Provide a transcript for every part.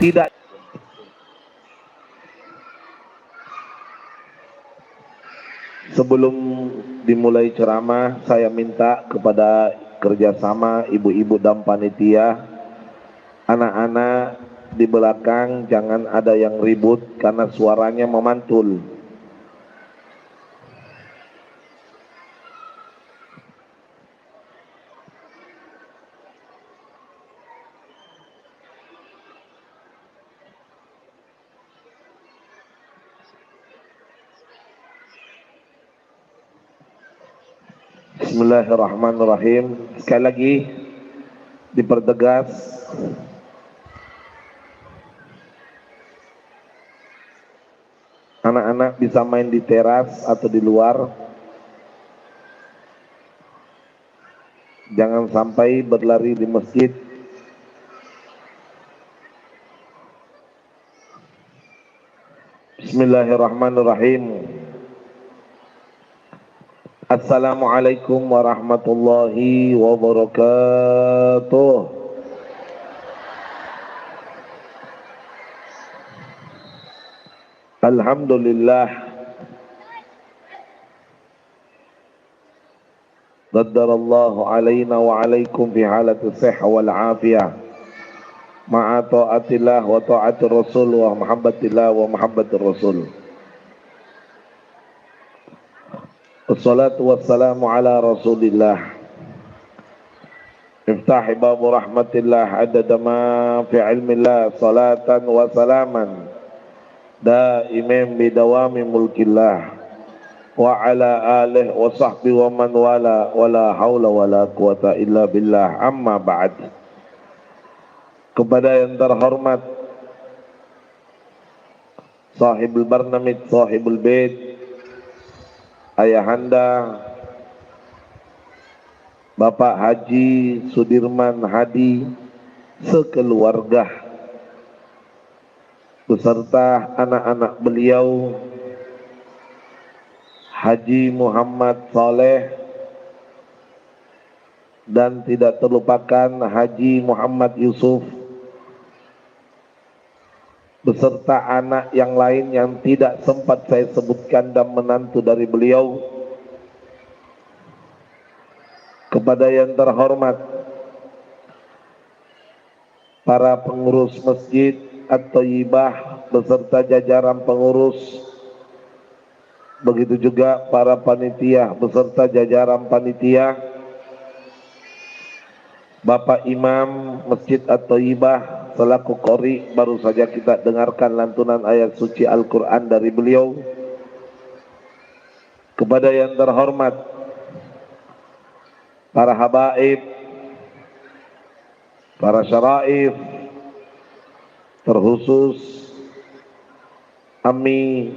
Tidak. Sebelum dimulai ceramah, saya minta kepada kerjasama ibu-ibu dan panitia, anak-anak di belakang jangan ada yang ribut karena suaranya memantul. Bismillahirrahmanirrahim. Sekali lagi dipertegas, anak-anak bisa main di teras atau di luar. Jangan sampai berlari di masjid. Bismillahirrahmanirrahim. Assalamualaikum warahmatullahi wabarakatuh. Alhamdulillah. Qaddarallahu alaina wa alaikum fi halati sihha wal afiyah. Ma'a ta'atillah wa ta'atir rasul wa muhabbatillah wa muhabbatir rasul. Wassalatu wassalamu ala rasulillah. Iftahi babu rahmatillah adada ma fi ilmillah salatan wa salaman daimin bidawami mulkillah wa ala alih wa sahbihi wa man wala wala hawla wala quwata illa billah. Amma ba'd. Kepada yang terhormat sahibul barnamij, sahibul bait, Ayahanda Bapak Haji Sudirman Hadi sekeluarga beserta anak-anak beliau, Haji Muhammad Saleh, dan tidak terlupakan Haji Muhammad Yusuf, beserta anak yang lain yang tidak sempat saya sebutkan dan menantu dari beliau. Kepada yang terhormat para pengurus Masjid At-Thayyibah beserta jajaran pengurus, begitu juga para panitia beserta jajaran panitia, Bapak Imam Masjid At-Thayyibah selaku qori, baru saja kita dengarkan lantunan ayat suci Al-Quran dari beliau. Kepada yang terhormat para habaib, para syaraif, terkhusus Ami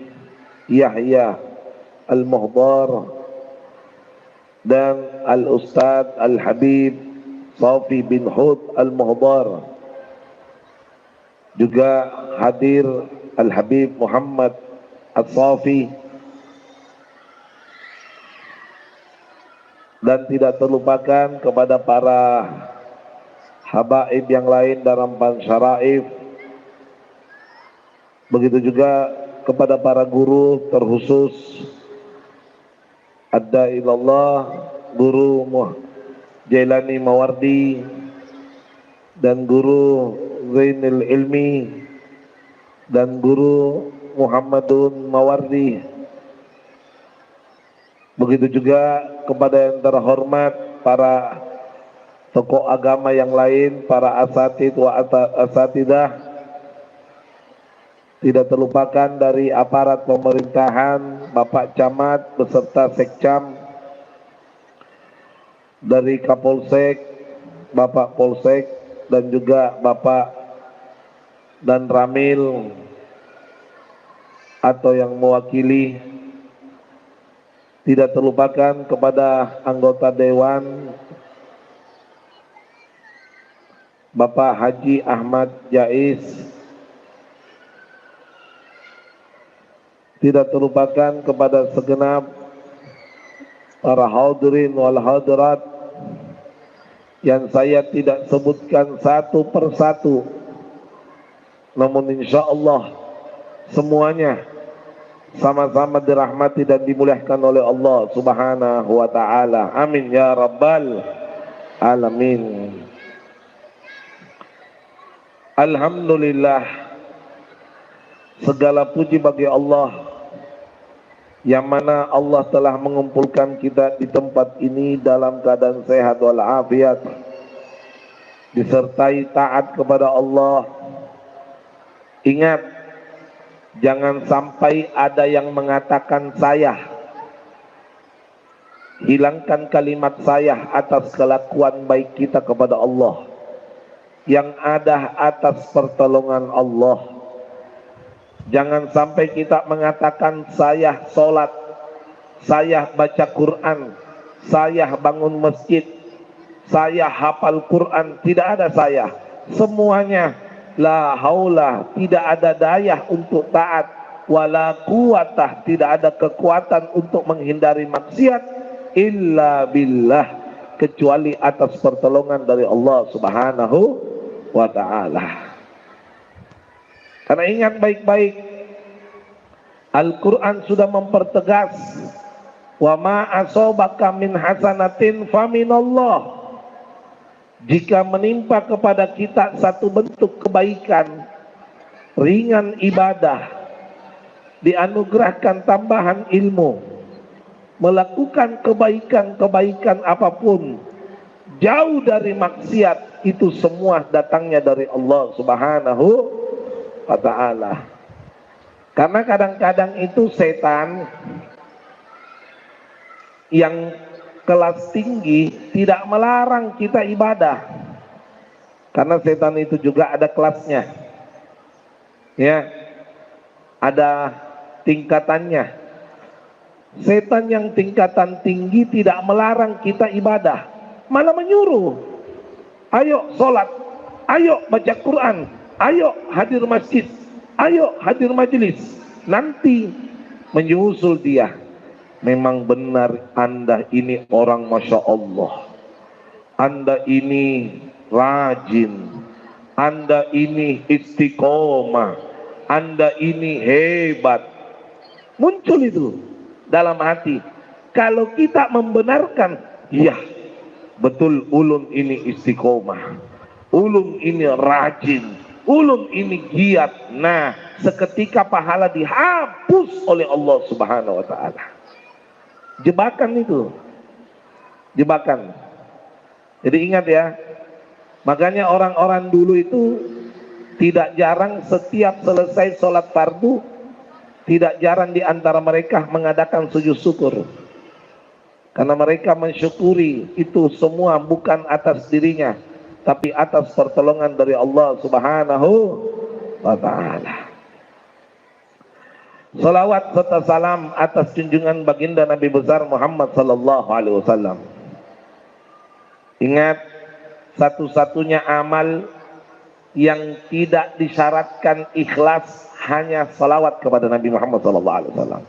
Yahya Al-Muhdar dan Al-Ustadz Al-Habib Safi bin Hud Al-Muhdar, juga hadir Al-Habib Muhammad As-Safi, dan tidak terlupakan kepada para habaib yang lain dalam pansyaraif, begitu juga kepada para guru, terkhusus Ad-Da'ilallah Guru Jailani Mawardi dan Guru Zainul Ilmi dan Guru Muhammadun Mawardi, begitu juga kepada yang terhormat para tokoh agama yang lain, para asatid wa asatidah, tidak terlupakan dari aparat pemerintahan, Bapak Camat beserta Sekcam, dari Kapolsek, Bapak Polsek, dan juga Bapak dan Ramil atau yang mewakili. Tidak terlupakan kepada anggota Dewan Bapak Haji Ahmad Jais. Tidak terlupakan kepada segenap para hadirin wal hadirat yang saya tidak sebutkan satu persatu, namun insya Allah semuanya sama-sama dirahmati dan dimuliakan oleh Allah Subhanahu wa ta'ala. Amin ya rabbal alamin. Alhamdulillah, segala puji bagi Allah yang mana Allah telah mengumpulkan kita di tempat ini dalam keadaan sehat walafiat, disertai taat kepada Allah. Ingat, jangan sampai ada yang mengatakan saya. Hilangkan kalimat saya atas kelakuan baik kita kepada Allah. Yang ada atas pertolongan Allah. Jangan sampai kita mengatakan saya sholat, saya baca Quran, saya bangun masjid, saya hafal Quran. Tidak ada saya. Semuanya la haula, tidak ada daya untuk taat, wala quwatah, tidak ada kekuatan untuk menghindari maksiat, illa billah, kecuali atas pertolongan dari Allah Subhanahu wa ta'ala. Karena ingat baik-baik, Al-Quran sudah mempertegas, wa ma asobaka min hasanatin faminallah. Jika menimpa kepada kita satu bentuk kebaikan, ringan ibadah, dianugerahkan tambahan ilmu, melakukan kebaikan-kebaikan apapun, jauh dari maksiat, itu semua datangnya dari Allah Subhanahu wa ta'ala. Karena kadang-kadang itu setan yang kelas tinggi tidak melarang kita ibadah, karena setan itu juga ada kelasnya, ya, ada tingkatannya. Setan yang tingkatan tinggi tidak melarang kita ibadah, malah menyuruh, ayo sholat, ayo baca Quran, ayo hadir masjid, ayo hadir majelis. Nanti menyusul dia, memang benar Anda ini orang Masya Allah, Anda ini rajin, Anda ini istiqomah, Anda ini hebat. Muncul itu dalam hati. Kalau kita membenarkan, iya betul, ulun ini istiqomah, ulun ini rajin, ulun ini giat. Nah, seketika pahala dihapus oleh Allah Subhanahu wa ta'ala. Jebakan itu, jebakan. Jadi ingat ya, makanya orang-orang dulu itu tidak jarang setiap selesai sholat fardu, tidak jarang di antara mereka mengadakan sujud syukur. Karena mereka mensyukuri itu semua bukan atas dirinya, tapi atas pertolongan dari Allah Subhanahu wa ta'ala. Salawat serta salam atas junjungan baginda Nabi besar Muhammad sallallahu alaihi wasallam. Ingat, satu-satunya amal yang tidak disyaratkan ikhlas hanya salawat kepada Nabi Muhammad sallallahu alaihi wasallam.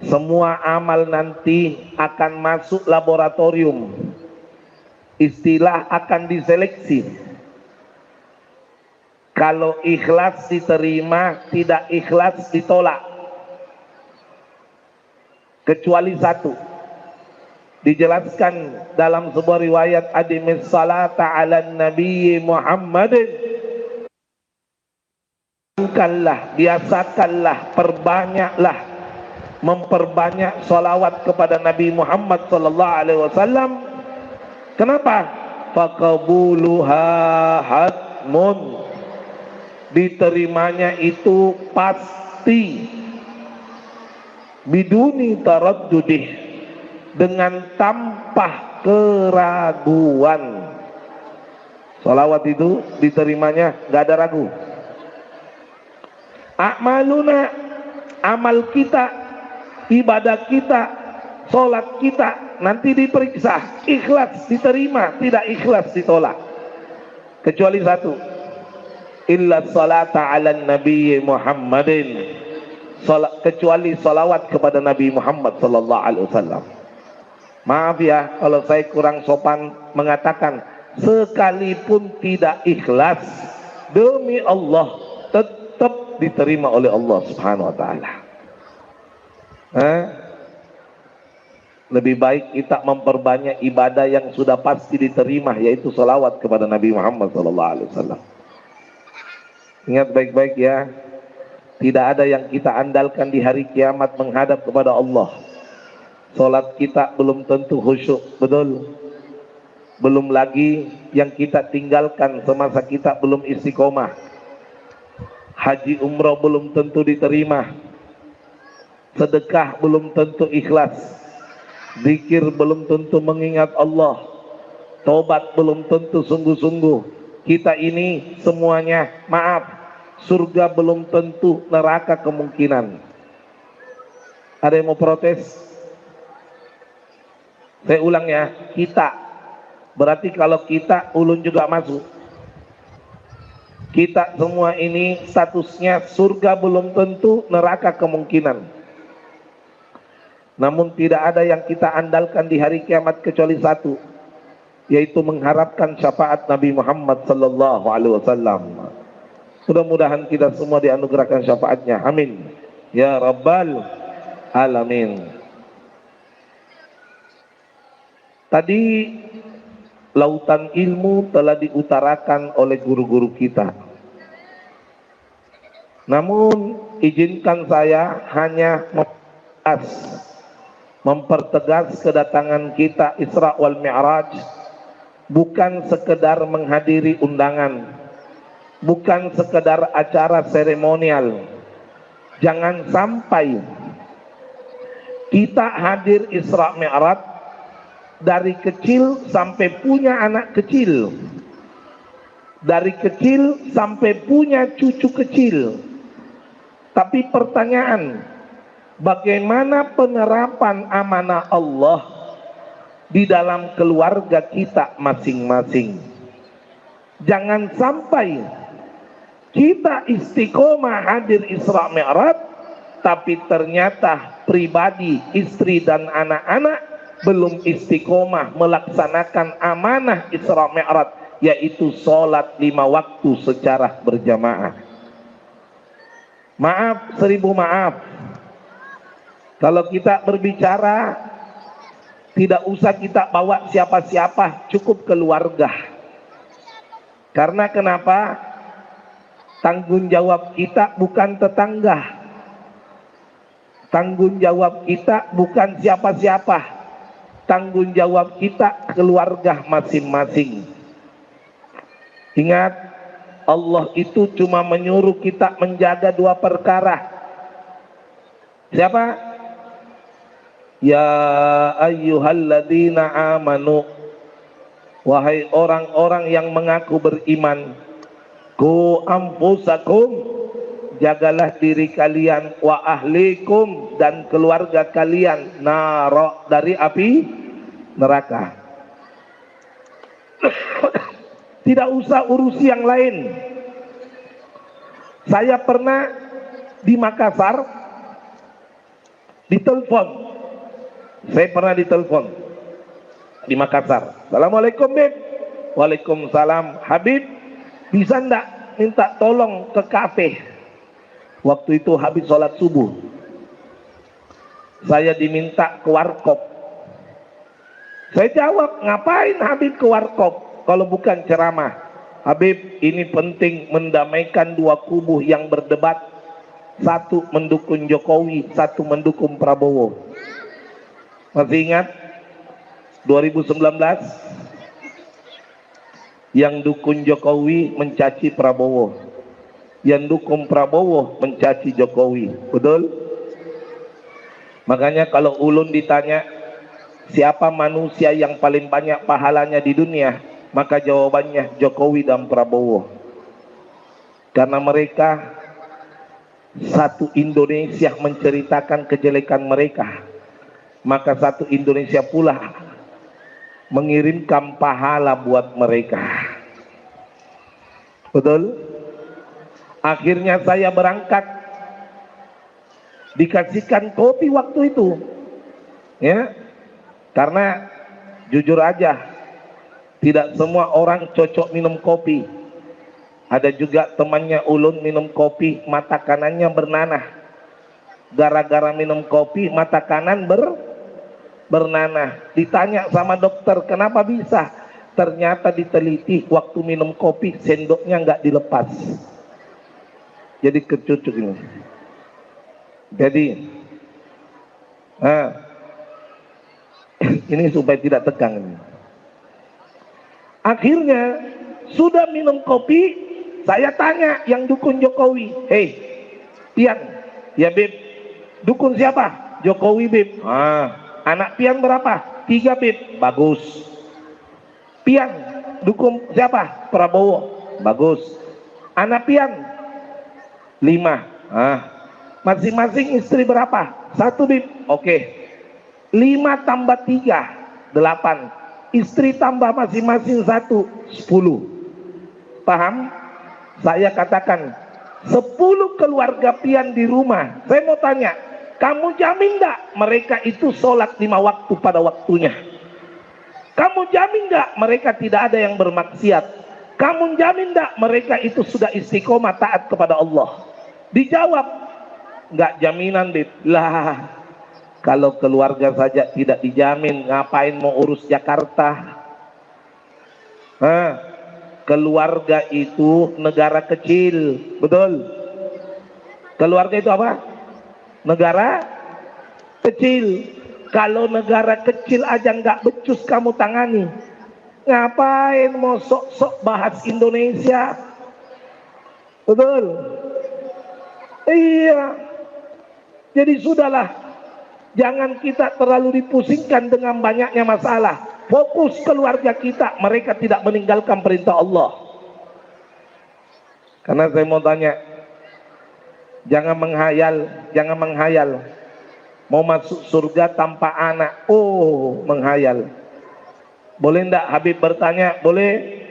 Semua amal nanti akan masuk laboratorium. Istilah akan diseleksi. Kalau ikhlas diterima, tidak ikhlas ditolak. Kecuali satu. Dijelaskan dalam sebuah riwayat, adimis salata ala nabi Muhammadin. Biasakanlah, perbanyaklah, memperbanyak salawat kepada Nabi Muhammad sallallahu alaihi wasallam. Kenapa? Faqabuluha hatmun. Diterimanya itu pasti, biduni taraddudih, dengan tanpa keraguan. Salawat itu diterimanya gak ada ragu. A'maluna, amal kita, ibadah kita, sholat kita nanti diperiksa, ikhlas diterima, tidak ikhlas ditolak. Kecuali satu, illa salata ala nabi Muhammadin, kecuali salawat kepada Nabi Muhammad sallallahu alaihi wasallam. Maaf ya kalau saya kurang sopan mengatakan, sekalipun tidak ikhlas, demi Allah tetap diterima oleh Allah Subhanahu wa taala. Lebih baik kita memperbanyak ibadah yang sudah pasti diterima, yaitu salawat kepada Nabi Muhammad SAW. Ingat baik-baik ya, tidak ada yang kita andalkan di hari kiamat menghadap kepada Allah. Salat kita belum tentu khusyuk, betul? Belum lagi yang kita tinggalkan semasa kita belum istiqomah. Haji umrah belum tentu diterima. Sedekah belum tentu ikhlas. Zikir belum tentu mengingat Allah. Tobat belum tentu sungguh-sungguh. Kita ini semuanya, maaf, surga belum tentu, neraka kemungkinan. Ada yang mau protes? Saya ulang ya, kita. Berarti kalau kita, ulun juga masuk. Kita semua ini statusnya surga belum tentu, neraka kemungkinan. Namun tidak ada yang kita andalkan di hari kiamat kecuali satu, yaitu mengharapkan syafaat Nabi Muhammad sallallahu alaihi wasallam. Mudah-mudahan kita semua dianugerahkan syafaatnya. Amin ya rabbal alamin. Tadi lautan ilmu telah diutarakan oleh guru-guru kita. Namun izinkan saya hanya mempertegas kedatangan kita Isra wal Mi'raj bukan sekedar menghadiri undangan, bukan sekedar acara seremonial. Jangan sampai kita hadir Isra Mi'raj dari kecil sampai punya anak kecil, dari kecil sampai punya cucu kecil. Tapi pertanyaan, bagaimana penerapan amanah Allah di dalam keluarga kita masing-masing? Jangan sampai kita istiqomah hadir Isra Mi'raj, tapi ternyata pribadi, istri dan anak-anak belum istiqomah melaksanakan amanah Isra Mi'raj, yaitu sholat 5 waktu secara berjamaah. Maaf, 1000 maaf, kalau kita berbicara tidak usah kita bawa siapa-siapa, cukup keluarga. Karena kenapa? Tanggung jawab kita bukan tetangga, tanggung jawab kita bukan siapa-siapa, tanggung jawab kita keluarga masing-masing. Ingat, Allah itu cuma menyuruh kita menjaga 2 perkara. Siapa? Ya ayyuhalladzina amanu, wahai orang-orang yang mengaku beriman, ku anfusakum, jagalah diri kalian, wa ahlikum, dan keluarga kalian, naro, dari api neraka. Tidak usah urusi yang lain. Saya pernah di Makassar ditelepon. Saya pernah ditelepon di Makassar. Assalamualaikum Bib. Waalaikumsalam. Habib, bisa ndak minta tolong ke kafe? Waktu itu habis sholat subuh. Saya diminta ke warkop. Saya jawab, ngapain Habib ke warkop kalau bukan ceramah? Habib, ini penting mendamaikan 2 kubu yang berdebat. Satu mendukung Jokowi, satu mendukung Prabowo. Masih ingat 2019? Yang dukung Jokowi mencaci Prabowo, yang dukung Prabowo mencaci Jokowi. Betul? Makanya kalau ulun ditanya siapa manusia yang paling banyak pahalanya di dunia, maka jawabannya Jokowi dan Prabowo. Karena mereka satu Indonesia menceritakan kejelekan mereka, maka satu Indonesia pula mengirimkan pahala buat mereka. Betul? Akhirnya saya berangkat, dikasihkan kopi waktu itu, ya, karena jujur aja tidak semua orang cocok minum kopi. Ada juga temannya ulun minum kopi, mata kanannya bernanah. Gara-gara minum kopi, mata kanan bernanah. Ditanya sama dokter, kenapa bisa? Ternyata diteliti, waktu minum kopi sendoknya nggak dilepas. Jadi kecucuk ini. Jadi, ini supaya tidak tegang ini. Akhirnya sudah minum kopi, saya tanya yang dukun Jokowi, hei, Pian, ya Beb, dukun siapa? Jokowi Beb. Anak Pian berapa? 3 Beb. Bagus. Pian, dukun siapa? Prabowo. Bagus. Anak Pian 5. Masing-masing istri berapa? 1 Beb. Oke. 5 tambah 3 8. Istri tambah masing-masing 1 10. Paham? Saya katakan 10 keluarga Pian di rumah. Saya mau tanya, kamu jamin enggak mereka itu sholat 5 waktu pada waktunya? Kamu jamin enggak mereka tidak ada yang bermaksiat? Kamu jamin enggak mereka itu sudah istiqomah taat kepada Allah? Dijawab, enggak jaminan Beb. Lah, kalau keluarga saja tidak dijamin, ngapain mau urus Jakarta? Keluarga itu negara kecil, betul? Keluarga itu apa? Negara kecil. Kalau negara kecil aja nggak becus kamu tangani, ngapain mau sok-sok bahas Indonesia? Betul? Iya. Jadi sudahlah, jangan kita terlalu dipusingkan dengan banyaknya masalah. Fokus keluarga kita, mereka tidak meninggalkan perintah Allah. Karena saya mau tanya, jangan menghayal mau masuk surga tanpa anak. Oh, menghayal. Boleh enggak Habib bertanya? Boleh.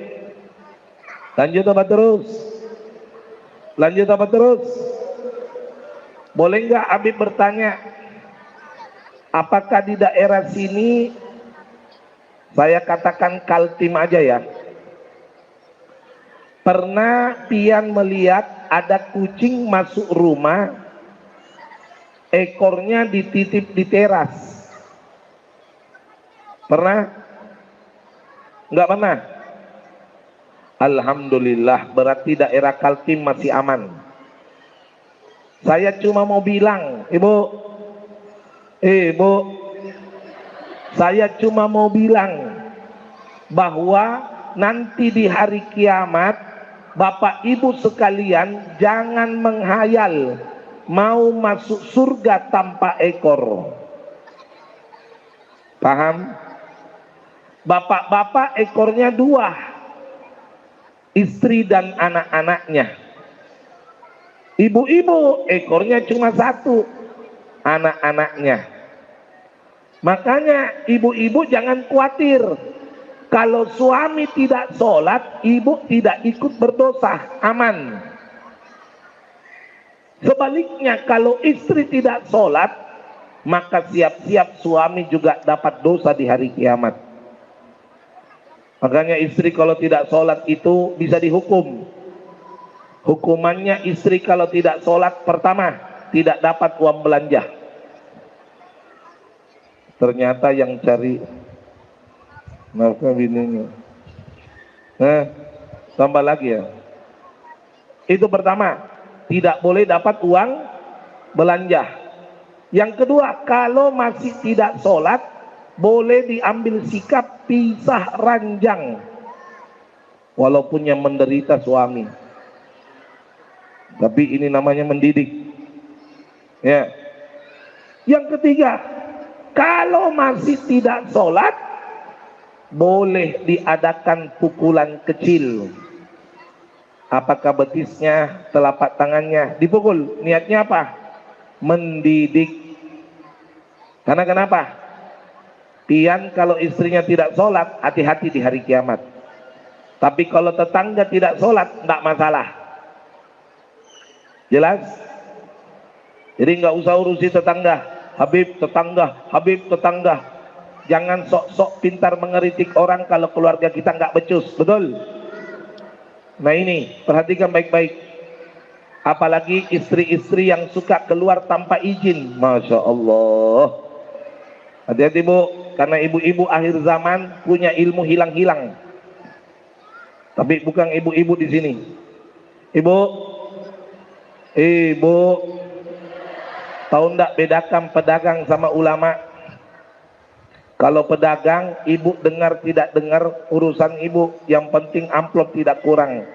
Lanjut apa terus? Lanjut apa terus? Boleh enggak Habib bertanya, apakah di daerah sini, saya katakan Kaltim aja ya, pernah Pian melihat ada kucing masuk rumah, ekornya dititip di teras? Pernah? Enggak pernah? Alhamdulillah, berarti daerah Kaltim masih aman. Saya cuma mau bilang, Ibu, saya cuma mau bilang bahwa nanti di hari kiamat, Bapak Ibu sekalian jangan menghayal mau masuk surga tanpa ekor. Paham? Bapak-bapak ekornya 2, istri dan anak-anaknya. Ibu-ibu ekornya cuma 1, anak-anaknya. Makanya ibu-ibu jangan khawatir, kalau suami tidak sholat, ibu tidak ikut berdosa, aman. Sebaliknya kalau istri tidak sholat, maka siap-siap suami juga dapat dosa di hari kiamat. Makanya istri kalau tidak sholat itu bisa dihukum. Hukumannya istri kalau tidak sholat, pertama, tidak dapat uang belanja. Ternyata yang cari nafkah bininya. Tambah lagi ya. Itu pertama, tidak boleh dapat uang belanja. Yang kedua, kalau masih tidak sholat, boleh diambil sikap pisah ranjang, walaupun yang menderita suami. Tapi ini namanya mendidik. Ya. Yang ketiga, kalau masih tidak sholat, boleh diadakan pukulan kecil. Apakah betisnya, telapak tangannya dipukul? Niatnya apa? Mendidik. Karena kenapa? Pian kalau istrinya tidak sholat, hati-hati di hari kiamat. Tapi kalau tetangga tidak sholat, tidak masalah. Jelas? Jadi nggak usah urusi tetangga. Habib tetangga, Habib tetangga. Jangan sok-sok pintar mengeritik orang kalau keluarga kita nggak becus, betul? Nah ini, perhatikan baik-baik. Apalagi istri-istri yang suka keluar tanpa izin. Masya Allah. Hati-hati bu, karena ibu-ibu akhir zaman punya ilmu hilang-hilang. Tapi bukan ibu-ibu di sini. Ibu, ibu, tahu ndak bedakan pedagang sama ulama? Kalau pedagang, ibu dengar tidak dengar urusan ibu, yang penting amplop tidak kurang.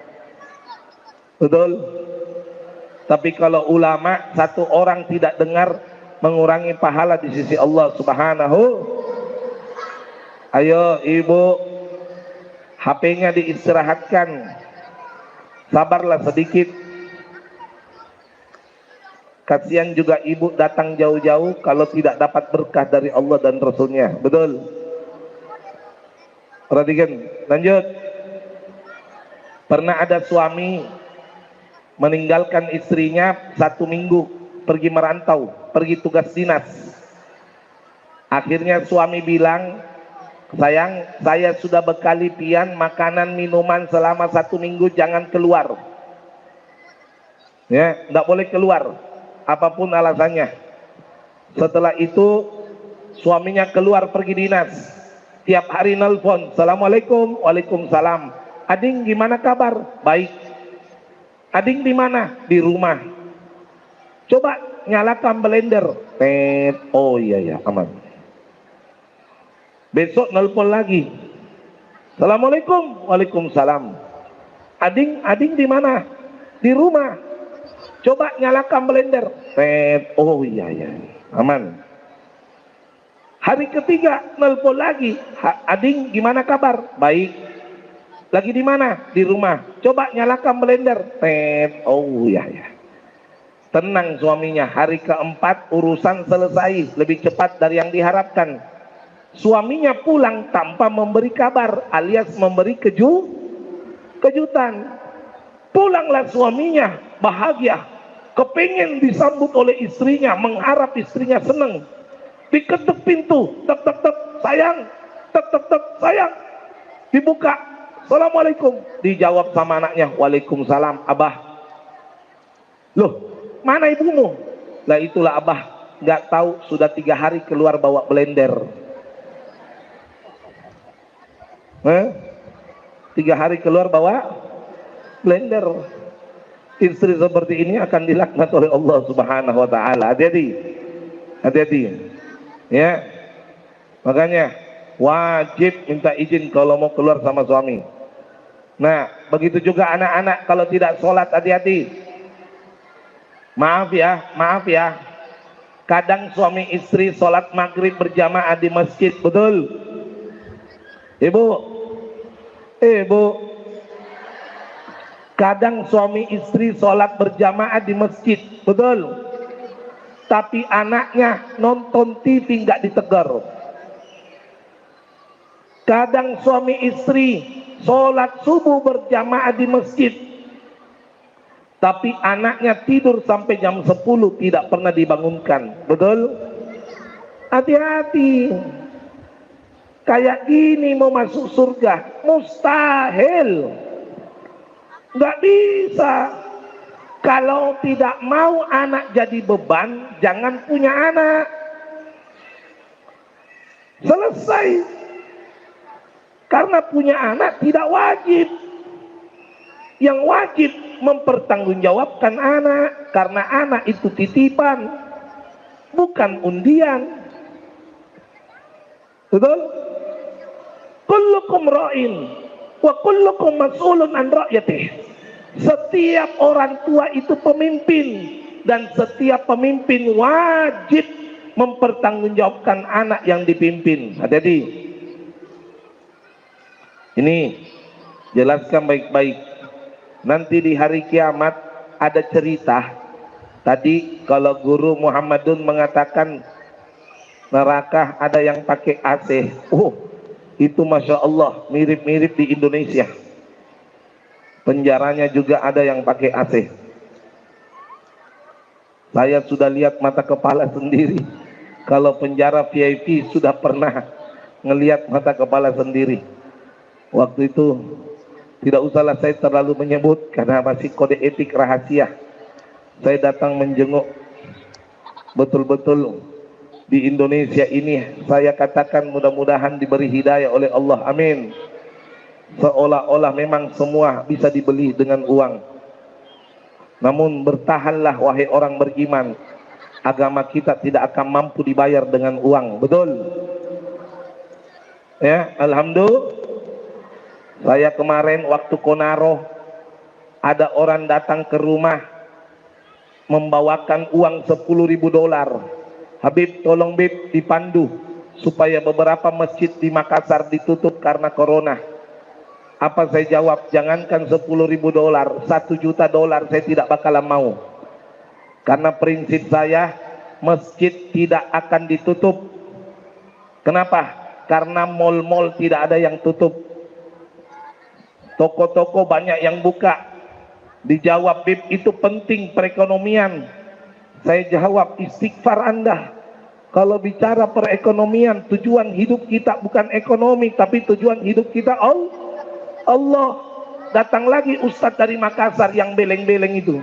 Betul? Tapi kalau ulama, satu orang tidak dengar mengurangi pahala di sisi Allah Subhanahu. Ayo ibu, HP-nya diistirahatkan, sabarlah sedikit. Kasihan juga ibu datang jauh-jauh kalau tidak dapat berkah dari Allah dan Rasulnya. Betul? Perhatikan, lanjut. Pernah ada suami meninggalkan istrinya 1 minggu pergi merantau, pergi tugas dinas. Akhirnya suami bilang, sayang, saya sudah bekali pian makanan minuman selama 1 minggu, jangan keluar. Ya, tidak boleh keluar, apapun alasannya. Setelah itu suaminya keluar pergi dinas. Tiap hari nelpon, Assalamualaikum, Waalaikumsalam. Ading gimana kabar? Baik. Ading di mana? Di rumah. Coba nyalakan blender. Oh iya ya, aman. Besok nelpon lagi. Assalamualaikum, Waalaikumsalam. Ading di mana? Di rumah. Coba nyalakan blender. Oh iya ya, aman. Hari ketiga nelpon lagi. Ading gimana kabar? Baik. Lagi di mana? Di rumah. Coba nyalakan blender. Oh ya ya. Tenang suaminya. Hari keempat urusan selesai lebih cepat dari yang diharapkan. Suaminya pulang tanpa memberi kabar, alias memberi kejutan. Pulanglah suaminya bahagia, kepingin disambut oleh istrinya, mengharap istrinya senang. Diketuk pintu, tek tek tek, sayang, tek tek tek, sayang. Dibuka. Assalamualaikum, dijawab sama anaknya, Waalaikumsalam. Abah, loh mana ibumu? Lah itulah abah, nggak tahu sudah 3 hari keluar bawa blender. 3 hari keluar bawa blender. Istri seperti ini akan dilaknat oleh Allah Subhanahu wa taala. Hati-hati. Hati-hati. Ya. Makanya wajib minta izin kalau mau keluar sama suami. Nah, begitu juga anak-anak kalau tidak sholat, hati-hati. Maaf ya. Kadang suami istri sholat maghrib berjamaah di masjid, betul? Ibu, kadang suami istri sholat berjamaah di masjid, betul? Tapi anaknya nonton TV nggak ditegur. Kadang suami istri sholat subuh berjamaah di masjid, tapi anaknya tidur sampai jam 10 tidak pernah dibangunkan. Betul? Hati-hati. Kayak gini mau masuk surga mustahil. Nggak bisa. Kalau tidak mau anak jadi beban, jangan punya anak. Selesai. Karena punya anak tidak wajib. Yang wajib mempertanggungjawabkan anak, karena anak itu titipan, bukan undian. Betul? Kullukum ra'in wa kullukum mas'ulun an ra'yatih. Setiap orang tua itu pemimpin, dan setiap pemimpin wajib mempertanggungjawabkan anak yang dipimpin. Hati-hati. Ini jelaskan baik-baik. Nanti di hari kiamat ada cerita. Tadi kalau guru Muhammadun mengatakan neraka ada yang pakai AC. Itu Masya Allah mirip-mirip di Indonesia. Penjaranya juga ada yang pakai AC. Saya sudah lihat mata kepala sendiri. Kalau penjara VIP sudah pernah ngelihat mata kepala sendiri. Waktu itu Tidak usahlah saya terlalu menyebut karena masih kode etik rahasia. Saya datang menjenguk betul-betul di Indonesia ini. Saya katakan mudah-mudahan diberi hidayah oleh Allah. Amin. Seolah-olah memang semua bisa dibeli dengan uang. Namun bertahanlah wahai orang beriman. Agama kita tidak akan mampu dibayar dengan uang. Betul? Ya, alhamdulillah. Saya kemarin waktu Konaro, ada orang datang ke rumah membawakan uang $10.000. Habib, tolong Bib dipandu supaya beberapa masjid di Makassar ditutup karena corona. Apa saya jawab? Jangankan $10.000, $1 juta saya tidak bakalan mau. Karena prinsip saya, masjid tidak akan ditutup. Kenapa? Karena mal-mal tidak ada yang tutup. Toko-toko banyak yang buka. Dijawab, Bib, itu penting perekonomian. Saya jawab, istighfar Anda. Kalau bicara perekonomian, tujuan hidup kita bukan ekonomi, tapi tujuan hidup kita Allah. Datang lagi Ustadz dari Makassar yang beleng-beleng itu,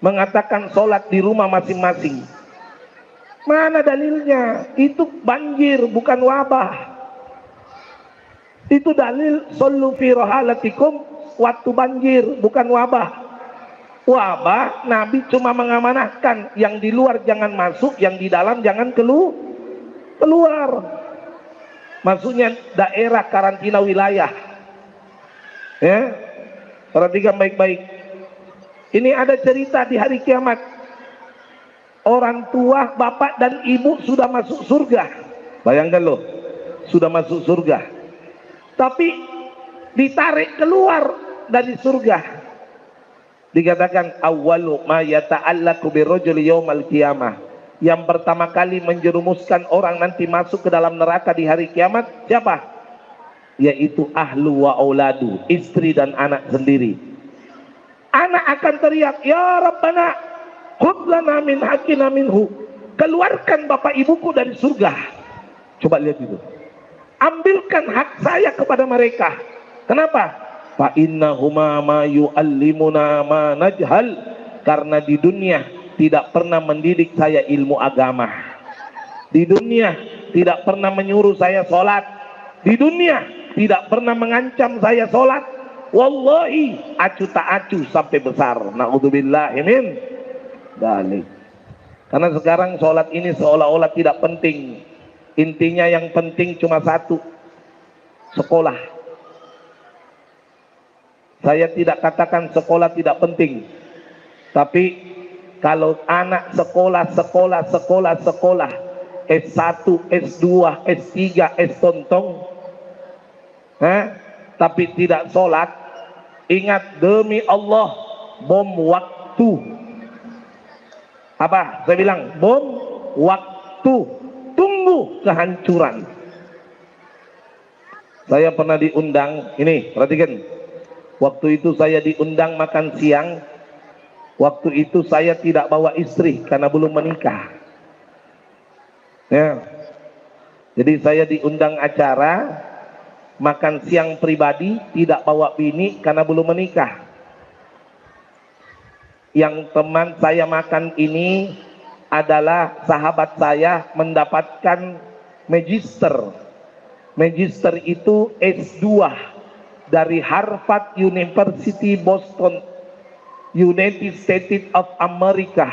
mengatakan sholat di rumah masing-masing. Mana dalilnya? Itu banjir bukan wabah. Itu dalil sallu fi rohalatikum, waktu banjir bukan wabah. Wabah Nabi cuma mengamanahkan yang di luar jangan masuk, yang di dalam jangan keluar. Maksudnya daerah karantina wilayah. Ya, perhatikan baik-baik. Ini ada cerita di hari kiamat. Orang tua, bapak dan ibu sudah masuk surga. Bayangkan loh, sudah masuk surga. Tapi ditarik keluar dari surga. Dikatakan awwalu ma yata'allaqu birrajuli yaumal qiyamah. Yang pertama kali menjerumuskan orang nanti masuk ke dalam neraka di hari kiamat siapa? Yaitu ahlu wa auladu, istri dan anak sendiri. Anak akan teriak, ya Rabbana khudh lana min haqqina minhu. Keluarkan bapak ibuku dari surga. Coba lihat itu. Ambilkan hak saya kepada mereka. Kenapa? Fa innahuma ma yu'allimuna ma najhal. Karena di dunia tidak pernah mendidik saya ilmu agama. Di dunia tidak pernah menyuruh saya sholat. Di dunia tidak pernah mengancam saya sholat. Wallahi acu tak acu sampai besar. Na'udzubillah min dzalik. Karena sekarang sholat ini seolah-olah tidak penting. Intinya yang penting cuma satu, sekolah. Saya tidak katakan sekolah tidak penting, tapi kalau anak sekolah S1, S2, S3, S tontong, tapi tidak sholat, ingat demi Allah, bom waktu. Apa? Saya bilang bom waktu. Tunggu kehancuran. Saya pernah diundang, ini perhatikan. Waktu itu saya diundang makan siang. Waktu itu saya tidak bawa istri karena belum menikah. Ya. Jadi saya diundang acara makan siang pribadi, tidak bawa bini karena belum menikah. Yang teman saya makan ini adalah sahabat saya mendapatkan magister. Magister itu S2 dari Harvard University Boston, United States of America,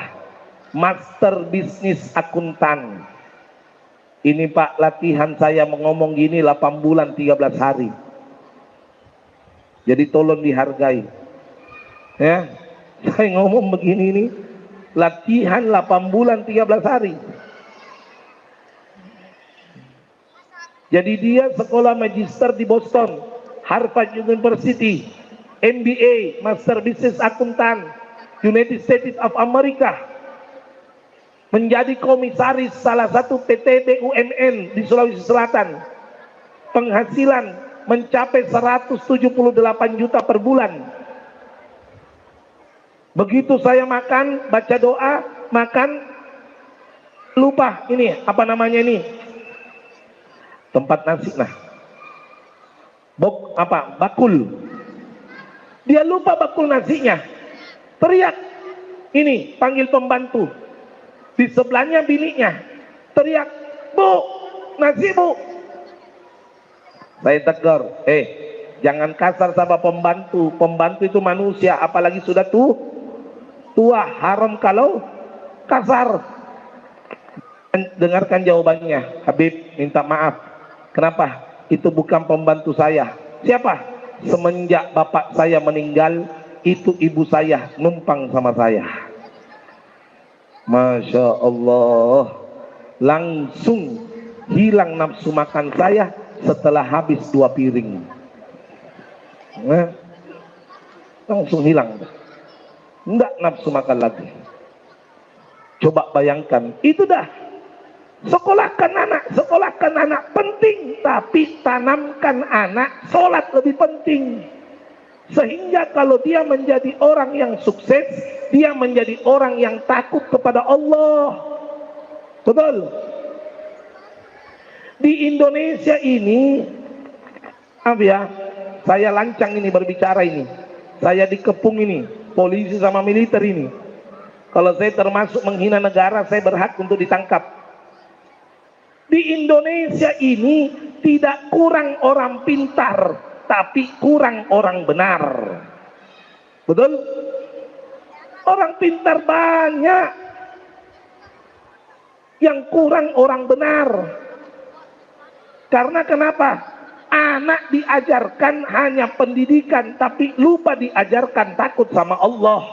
Master Business Akuntan. Ini Pak, latihan saya ngomong gini 8 bulan 13 hari. Jadi tolong dihargai. Ya, saya ngomong begini nih. Latihan 8 bulan 13 hari. Jadi dia sekolah magister di Boston, Harvard University, MBA, Master Business Akuntan, United States of America. Menjadi komisaris salah satu PT BUMN di Sulawesi Selatan. Penghasilan mencapai 178 juta per bulan. Begitu saya makan, baca doa, makan, lupa ini, apa namanya ini? Tempat nasi. Nah, bakul. Dia lupa bakul nasinya. Teriak. Ini panggil pembantu. Di sebelahnya bininya. Teriak, "Bu, nasi bu." Saya tegur, jangan kasar sama pembantu. Pembantu itu manusia, apalagi sudah tua, haram kalau kasar. Dengarkan jawabannya. Habib minta maaf. Kenapa? Itu bukan pembantu saya. Siapa? Semenjak bapak saya meninggal, itu ibu saya numpang sama saya. Masya Allah. Langsung hilang nafsu makan saya setelah habis 2 piring. Langsung hilang. Enggak nafsu makan lagi. Coba bayangkan, itu dah. Sekolahkan anak penting, tapi tanamkan anak sholat lebih penting. Sehingga kalau dia menjadi orang yang sukses, dia menjadi orang yang takut kepada Allah. Betul? Di Indonesia ini, saya lancang ini berbicara ini. Saya dikepung ini, polisi sama militer ini. Kalau saya termasuk menghina negara, saya berhak untuk ditangkap. Di Indonesia ini tidak kurang orang pintar, tapi kurang orang benar. Betul? Orang pintar banyak, yang kurang orang benar. Karena kenapa? Anak diajarkan hanya pendidikan, tapi lupa diajarkan takut sama Allah.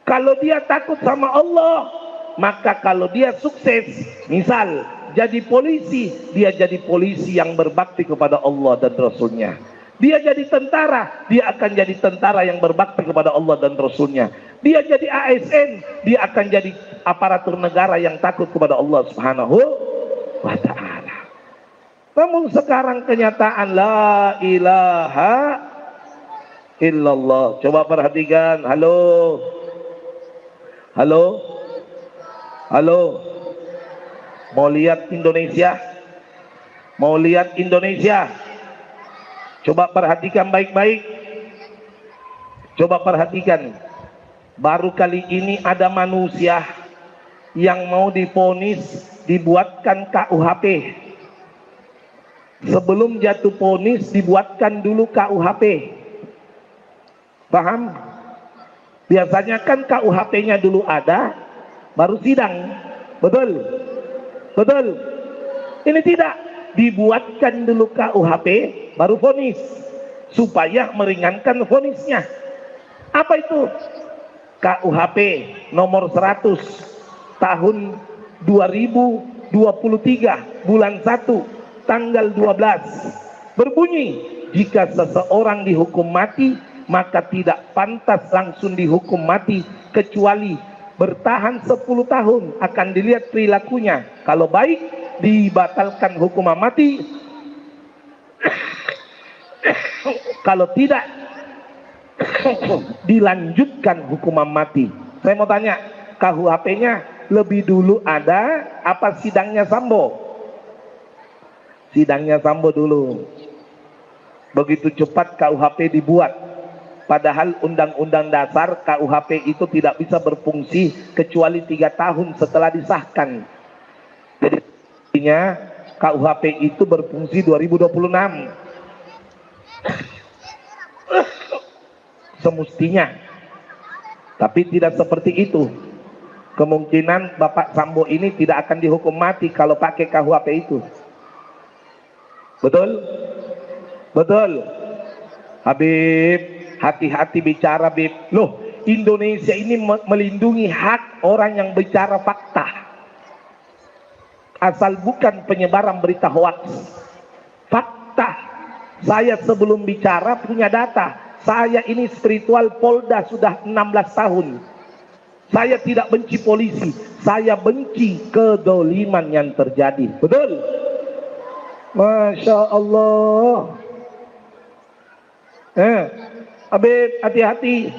Kalau dia takut sama Allah, maka kalau dia sukses, misal jadi polisi, dia jadi polisi yang berbakti kepada Allah dan Rasulnya. Dia jadi tentara, dia akan jadi tentara yang berbakti kepada Allah dan Rasulnya. Dia jadi ASN, dia akan jadi aparatur negara yang takut kepada Allah Subhanahu wa ta'ala. Namun sekarang kenyataan la ilaha illallah. Coba perhatikan. Halo. Mau lihat Indonesia? Mau lihat Indonesia? Coba perhatikan baik-baik. Coba perhatikan. Baru kali ini ada manusia yang mau divonis dibuatkan KUHP. Sebelum jatuh vonis dibuatkan dulu KUHP. Paham? Biasanya kan KUHP-nya dulu ada, baru sidang. Betul? Betul? Ini tidak. Dibuatkan dulu KUHP, baru vonis. Supaya meringankan vonisnya. Apa itu? KUHP nomor 100 tahun 2023 bulan 1 tanggal 12 berbunyi, jika seseorang dihukum mati maka tidak pantas langsung dihukum mati kecuali bertahan 10 tahun, akan dilihat perilakunya. Kalau baik dibatalkan hukuman mati, kalau tidak dilanjutkan hukuman mati. Saya mau tanya, KUHP-nya lebih dulu ada apa sidangnya Sambo? Sidangnya Sambo dulu. Begitu cepat KUHP dibuat. Padahal Undang-Undang Dasar KUHP itu tidak bisa berfungsi kecuali 3 tahun setelah disahkan. Jadi artinya KUHP itu berfungsi 2026. Semestinya. Tapi tidak seperti itu. Kemungkinan Bapak Sambo ini tidak akan dihukum mati kalau pakai KUHP itu. Betul? Betul. Habib, hati-hati bicara, Habib. Loh, Indonesia ini melindungi hak orang yang bicara fakta. Asal bukan penyebaran berita hoax. Fakta. Saya sebelum bicara punya data. Saya ini spiritual Polda sudah 16 tahun. Saya tidak benci polisi. Saya benci kedoliman yang terjadi. Betul? Masya Allah. Habib, hati-hati.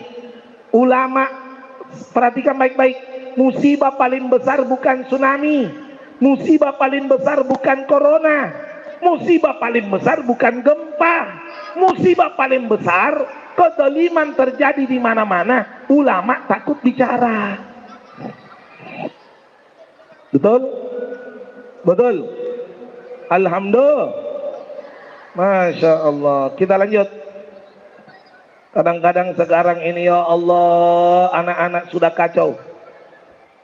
Ulama, perhatikan baik-baik. Musibah paling besar bukan tsunami. Musibah paling besar bukan corona. musibah paling besar bukan gempa. Musibah paling besar kezaliman terjadi di mana-mana. Ulama takut bicara. Betul? Betul. Alhamdulillah. Masya Allah. Kita lanjut. Kadang-kadang sekarang ini ya Allah, anak-anak sudah kacau.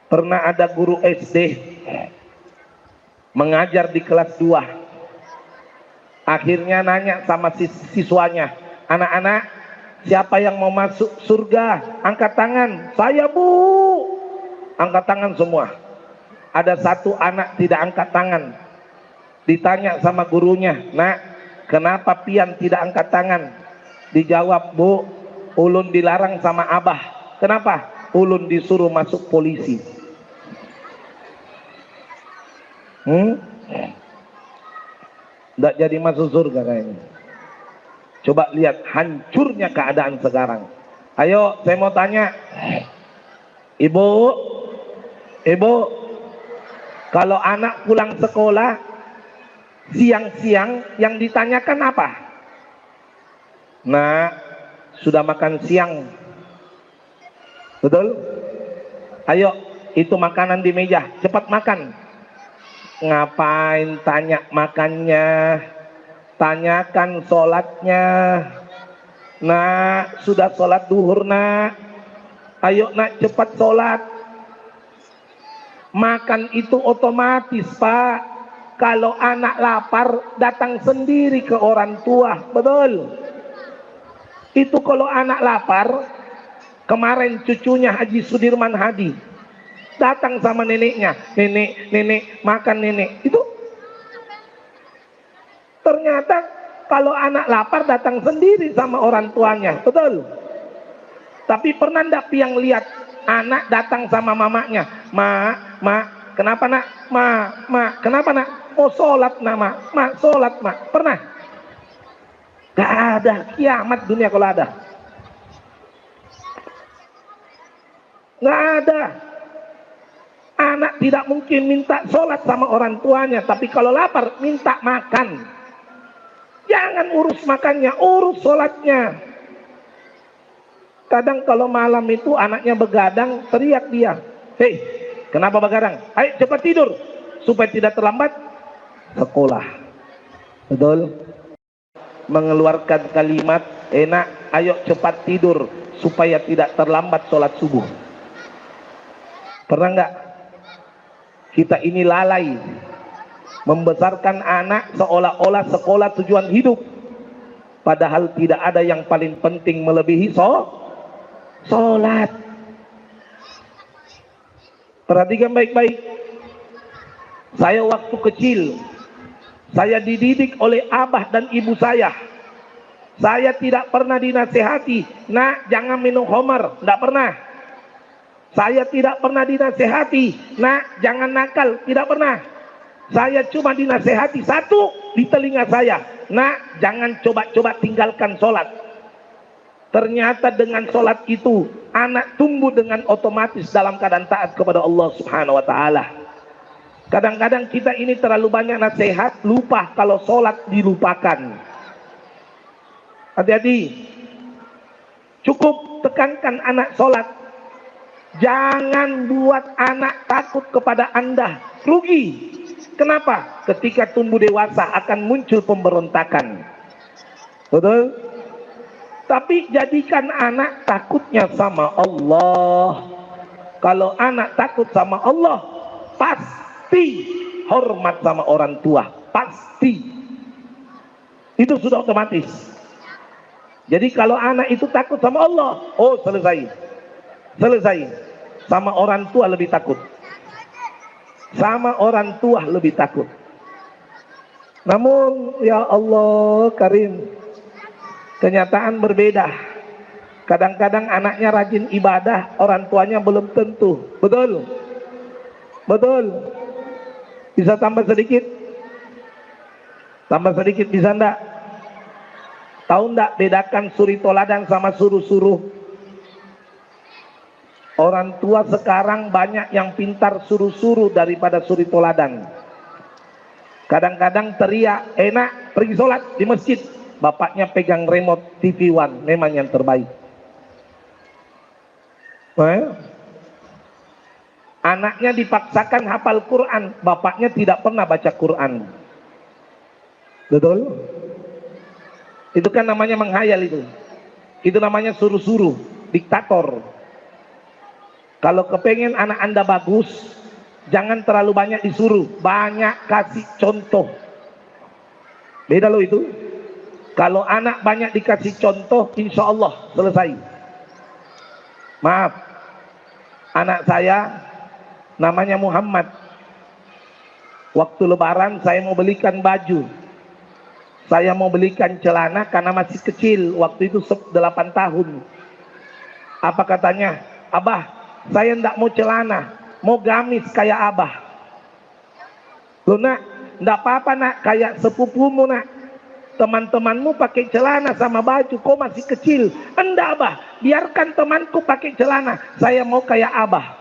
Pernah ada guru SD mengajar di kelas 2. Akhirnya nanya sama siswanya, anak-anak, siapa yang mau masuk surga? Angkat tangan. Saya, Bu. Angkat tangan semua. Ada satu anak tidak angkat tangan. Ditanya sama gurunya, nak, kenapa pian tidak angkat tangan? Dijawab, Bu, ulun dilarang sama abah. Kenapa? Ulun disuruh masuk polisi. Nggak jadi masuk surga kayaknya. Coba lihat hancurnya keadaan sekarang. Ayo, saya mau tanya, Ibu, kalau anak pulang sekolah siang-siang yang ditanyakan apa? Nah, sudah makan siang. Betul? Ayo, itu makanan di meja, cepat makan. Ngapain tanya makannya? Tanyakan sholatnya. Nah, sudah sholat duhur, nak. Ayo, nak, cepat sholat. Makan itu otomatis, Pak. Kalau anak lapar, datang sendiri ke orang tua. Betul? Itu kalau anak lapar, kemarin cucunya Haji Sudirman Hadi datang sama neneknya, nenek makan nenek. Itu ternyata kalau anak lapar datang sendiri sama orang tuanya. Betul? Tapi pernah ndak yang lihat anak datang sama mamanya, mak, kenapa nak? Mak, kenapa nak? Oh, sholat nak, mak, sholat mak. Pernah? Gak ada, kiamat dunia kalau ada. Gak ada. Anak tidak mungkin minta sholat sama orang tuanya, tapi kalau lapar minta makan. Jangan urus makannya, urus sholatnya. Kadang kalau malam itu anaknya begadang, teriak dia, hei, kenapa begadang? Ayo cepat tidur supaya tidak terlambat sekolah. Betul? Mengeluarkan kalimat, enak, ayo cepat tidur supaya tidak terlambat sholat subuh. Pernah nggak kita ini lalai membesarkan anak seolah-olah sekolah tujuan hidup, padahal tidak ada yang paling penting melebihi sholat. Perhatikan baik-baik. Saya waktu kecil, saya dididik oleh abah dan ibu saya. Saya tidak pernah dinasehati, nak jangan minum khamar, tidak pernah. Saya tidak pernah dinasehati, nak jangan nakal, tidak pernah. Saya cuma dinasehati satu di telinga saya, nak jangan coba-coba tinggalkan sholat. Ternyata dengan sholat itu anak tumbuh dengan otomatis dalam keadaan taat kepada Allah Subhanahu wa Ta'ala. Kadang-kadang kita ini terlalu banyak nasihat, lupa kalau sholat dilupakan. Hati-hati. Cukup tekankan anak sholat. Jangan buat anak takut kepada Anda. Rugi. Kenapa? Ketika tumbuh dewasa akan muncul pemberontakan. Betul? Tapi jadikan anak takutnya sama Allah. Kalau anak takut sama Allah, pasti hormat sama orang tua. Pasti. Itu sudah otomatis. Jadi kalau anak itu takut sama Allah, oh selesai. Selesai. Sama orang tua lebih takut. Sama orang tua lebih takut. Namun ya Allah Karim, kenyataan berbeda. Kadang-kadang anaknya rajin ibadah, orang tuanya belum tentu. Betul? Betul? Bisa tambah sedikit? Tambah sedikit bisa enggak? Tahu enggak bedakan suri toladan sama suruh-suruh? Orang tua sekarang banyak yang pintar suruh-suruh daripada suri toladan. Kadang-kadang teriak, enak pergi sholat di masjid. Bapaknya pegang remote TV One, memang yang terbaik. Anaknya dipaksakan hafal Quran, bapaknya tidak pernah baca Quran. Betul? Itu kan namanya menghayal itu. Itu namanya suruh-suruh, diktator. Kalau kepengen anak Anda bagus, jangan terlalu banyak disuruh, banyak kasih contoh. Beda loh itu. Kalau anak banyak dikasih contoh, insya Allah selesai. Maaf, anak saya namanya Muhammad. Waktu lebaran saya mau belikan baju, saya mau belikan celana karena masih kecil, waktu itu 8 tahun. Apa katanya? Abah, saya enggak mau celana, mau gamis kayak abah. Loh nak, enggak apa-apa nak, kayak sepupumu nak. Teman-temanmu pakai celana sama baju, kok masih kecil. Enggak abah, biarkan temanku pakai celana, saya mau kayak abah.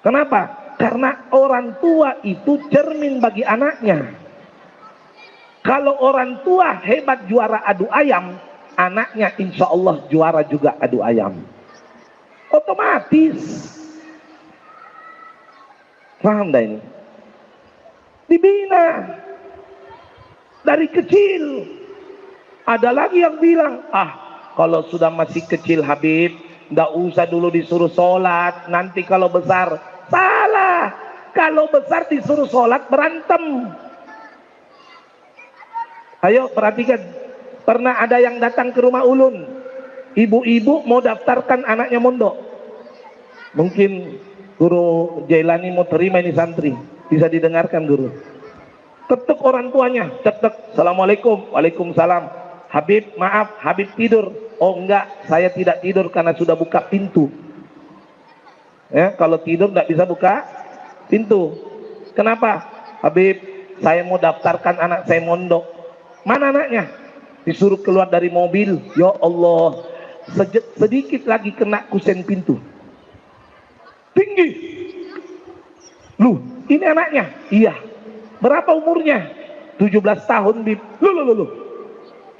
Kenapa? Karena orang tua itu cermin bagi anaknya. Kalau orang tua hebat juara adu ayam, anaknya insya Allah juara juga adu ayam. Otomatis. Paham dah ini? Dibina. Dari kecil. Ada lagi yang bilang, kalau sudah masih kecil Habib, nggak usah dulu disuruh sholat, nanti kalau besar. Salah. Kalau besar disuruh sholat berantem. Ayo perhatikan, pernah ada yang datang ke rumah ulun, ibu-ibu mau daftarkan anaknya mondok. Mungkin guru Jailani mau terima ini santri, bisa didengarkan guru. Ketuk orang tuanya, ketuk, assalamualaikum, waalaikumsalam. Habib maaf, Habib tidur. Oh enggak, saya tidak tidur karena sudah buka pintu. Ya, kalau tidur tidak bisa buka pintu. Kenapa? Habib, saya mau daftarkan anak saya mondok. Mana anaknya? Disuruh keluar dari mobil. Ya Allah, sedikit lagi kena kusen pintu. Tinggi. Loh, ini anaknya? Iya. Berapa umurnya? 17 tahun, Bib. Loh.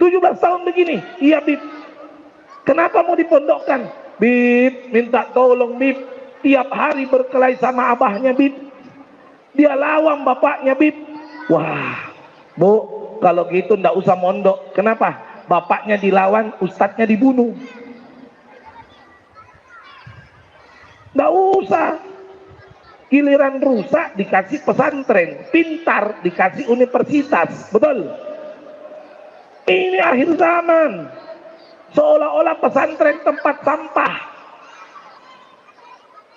17 tahun begini? Iya, Bib. Kenapa mau dipondokkan? Bib, minta tolong, Bib. Tiap hari berkelahi sama abahnya, Bib. Dia lawan bapaknya, Bib. Wah, Bu, kalau gitu ndak usah mondok. Kenapa? Bapaknya dilawan, ustadznya dibunuh. Ndak usah. Giliran rusak dikasih pesantren, pintar dikasih universitas. Betul? Ini akhir zaman. Seolah-olah pesantren tempat sampah.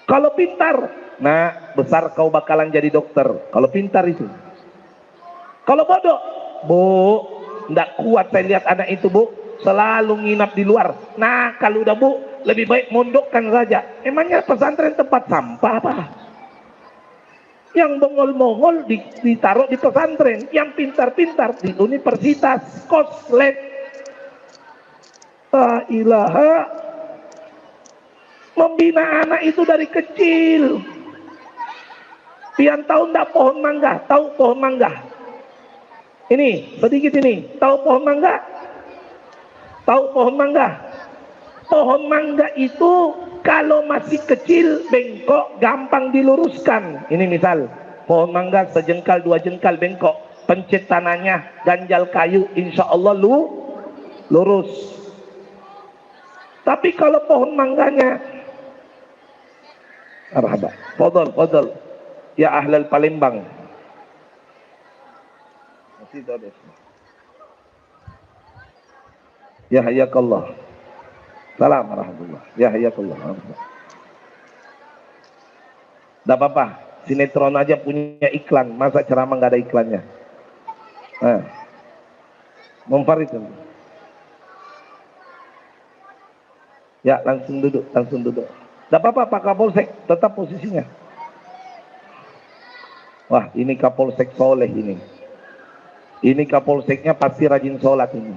Kalau pintar, nah besar kau bakalan jadi dokter. Kalau pintar itu. Kalau bodoh, Bu, ndak kuat saya lihat anak itu, Bu, selalu nginap di luar. Nah kalau udah, Bu, lebih baik mondokkan saja. Emangnya pesantren tempat sampah apa? Yang bongol-bongol ditaruh di pesantren, yang pintar-pintar di universitas, koslet. La ilaha. Membina anak itu dari kecil. Pian tahu ndak pohon mangga? Tahu pohon mangga? Ini sedikit ini, tahu pohon mangga? Tahu pohon mangga? Pohon mangga itu kalau masih kecil bengkok gampang diluruskan. Ini misal pohon mangga sejengkal 2 jengkal bengkok, pencet tanahnya, ganjal kayu, insya Allah lurus. Tapi kalau pohon mangganya, marhaba, fadal, ya ahlal Palembang. Ya hayakallah. Salam warahmatullah. Ya hayakallah. Tidak apa-apa. Sinetron aja punya iklan. Masa ceramah nggak ada iklannya? Nah. Memfarid. Ya langsung duduk. Tidak apa-apa Pak Kapolsek. Tetap posisinya. Wah ini Kapolsek soleh ini. Ini Kapolseknya pasti rajin sholat ini.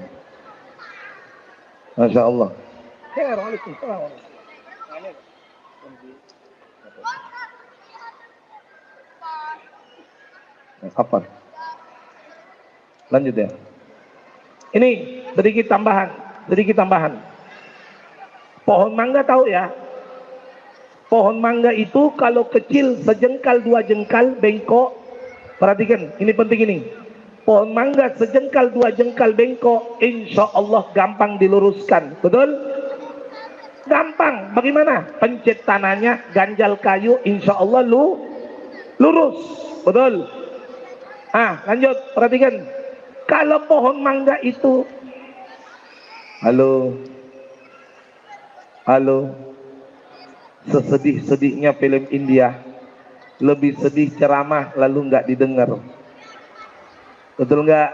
Masya Allah. Apa? Lanjut ya. Ini sedikit tambahan. Pohon mangga tahu ya? Pohon mangga itu kalau kecil sejengkal dua jengkal bengkok. Perhatikan, ini penting ini. Pohon mangga sejengkal dua jengkal bengkok, insya Allah gampang diluruskan. Betul? Gampang. Bagaimana? Pencet tanahnya, ganjal kayu, insya Allah lurus. Betul? Lanjut. Perhatikan. Kalau pohon mangga itu, halo, sesedih-sedihnya film India, lebih sedih ceramah lalu nggak didengar. Betul nggak?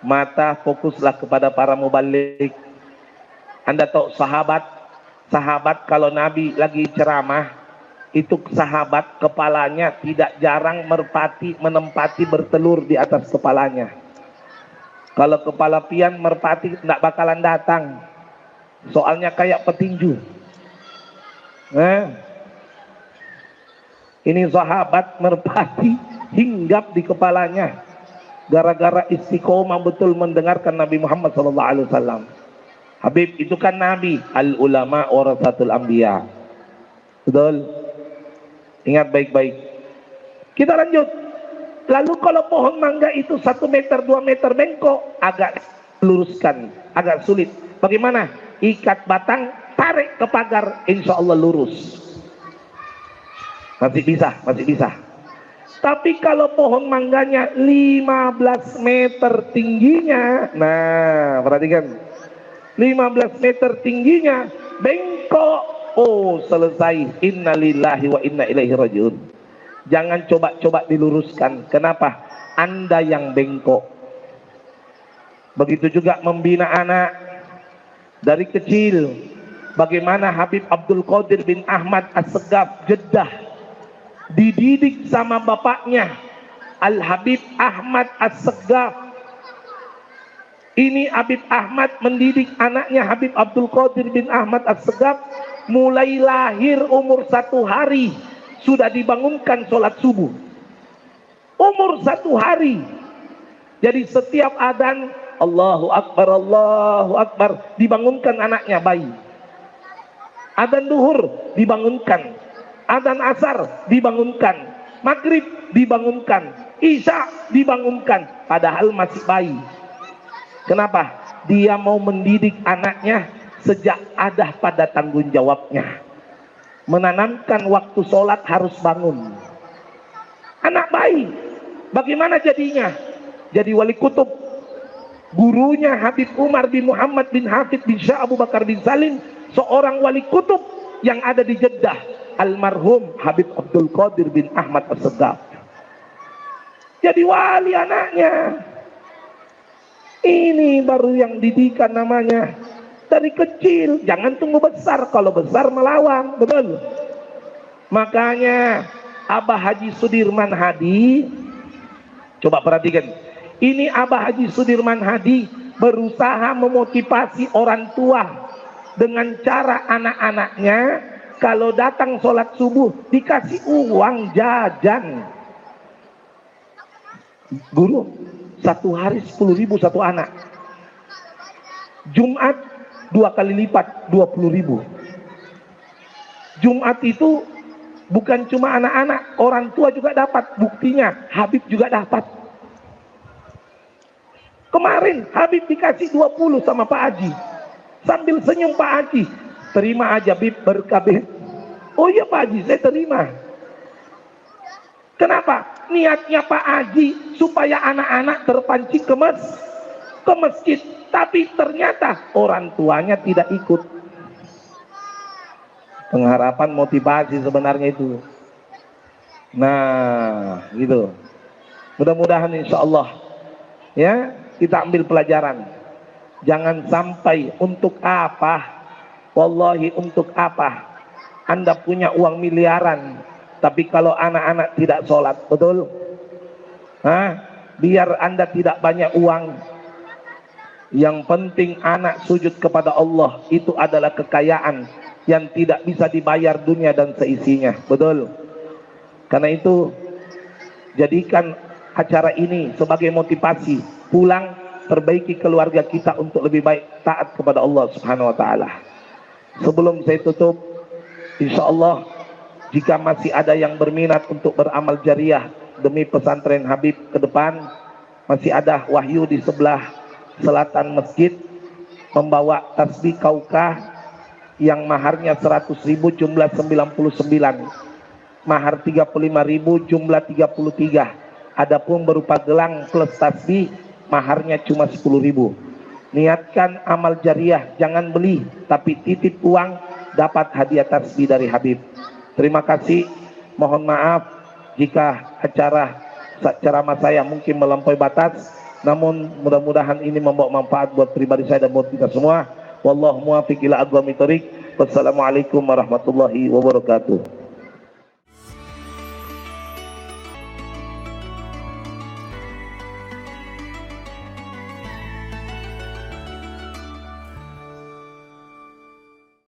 Mata fokuslah kepada para mubalik. Anda tahu sahabat kalau Nabi lagi ceramah, itu sahabat kepalanya tidak jarang menempati bertelur di atas kepalanya. Kalau kepala pian merpati tidak bakalan datang, soalnya kayak petinju. Ini sahabat merpati hinggap di kepalanya gara-gara istiqomah betul mendengarkan Nabi Muhammad SAW. Habib itu kan Nabi, al ulama warasatul anbiya. Betul? Ingat baik-baik. Kita lanjut. Lalu kalau pohon mangga itu 1 meter 2 meter bengkok, agak luruskan, agak sulit. Bagaimana? Ikat batang, tarik ke pagar, insya Allah lurus. Masih bisa. Tapi kalau pohon mangganya 15 meter tingginya, nah perhatikan, 15 meter tingginya, bengkok, oh selesai. Innalillahi wa inna ilaihi rajiun. Jangan coba-coba diluruskan. Kenapa? Anda yang bengkok. Begitu juga membina anak dari kecil. Bagaimana Habib Abdul Qadir bin Ahmad As-Segaf Jeddah dididik sama bapaknya Al Habib Ahmad As-Segaf. Ini Habib Ahmad mendidik anaknya Habib Abdul Qadir bin Ahmad As-Segaf. Mulai lahir umur 1 hari sudah dibangunkan sholat subuh. Umur 1 hari. Jadi setiap adzan Allahu Akbar dibangunkan anaknya bayi. Adzan duhur dibangunkan, adzan asar dibangunkan, maghrib dibangunkan, isya dibangunkan, padahal masih bayi. Kenapa? Dia mau mendidik anaknya sejak ada pada tanggung jawabnya. Menanamkan waktu sholat harus bangun. Anak bayi, bagaimana jadinya? Jadi wali kutub. Gurunya Habib Umar bin Muhammad bin Hafid bin Syah Abu Bakar bin Salim, seorang wali kutub yang ada di Jeddah, almarhum Habib Abdul Qadir bin Ahmad As-Segaf. Jadi wali anaknya. Ini baru yang didikan namanya. Dari kecil, jangan tunggu besar. Kalau besar melawan, betul. Makanya Abah Haji Sudirman Hadi, coba perhatikan. Ini Abah Haji Sudirman Hadi berusaha memotivasi orang tua dengan cara anak-anaknya kalau datang sholat subuh dikasih uang jajan. Guru, 1 hari 10.000 1 anak. Jumat 2 kali lipat 20.000. Jumat itu bukan cuma anak-anak, orang tua juga dapat. Buktinya Habib juga dapat. Kemarin Habib dikasih 20 sama Pak Haji. Sambil senyum Pak Haji, terima aja Habib berkah. Oh iya Pak Haji, saya terima. Kenapa? Niatnya Pak Haji supaya anak-anak terpancing ke masjid. Tapi ternyata orang tuanya tidak ikut. Pengharapan motivasi sebenarnya itu. Nah, gitu. Mudah-mudahan insya Allah ya kita ambil pelajaran. Jangan sampai untuk apa? Wallahi untuk apa? Anda punya uang miliaran, tapi kalau anak-anak tidak sholat, betul? Biar Anda tidak banyak uang. Yang penting anak sujud kepada Allah, itu adalah kekayaan yang tidak bisa dibayar dunia dan seisinya, betul? Karena itu Jadikan acara ini sebagai motivasi, pulang perbaiki keluarga kita untuk lebih baik taat kepada Allah Subhanahu wa taala. Sebelum saya tutup, insya Allah jika masih ada yang berminat untuk beramal jariah demi pesantren Habib ke depan, masih ada Wahyu di sebelah selatan masjid membawa tasbih kaukah yang maharnya 100.000 jumlah 99, mahar 35.000 jumlah 33. Adapun berupa gelang plus tasbih maharnya cuma 10.000. Niatkan amal jariah, jangan beli tapi titip uang, dapat hadiah tasbih dari Habib. Terima kasih. Mohon maaf jika ceramah saya mungkin melampaui batas, namun mudah-mudahan ini membawa manfaat buat pribadi saya dan buat kita semua. Wallahu muwaffiq ila aqwamit thoriq. Wassalamualaikum warahmatullahi wabarakatuh.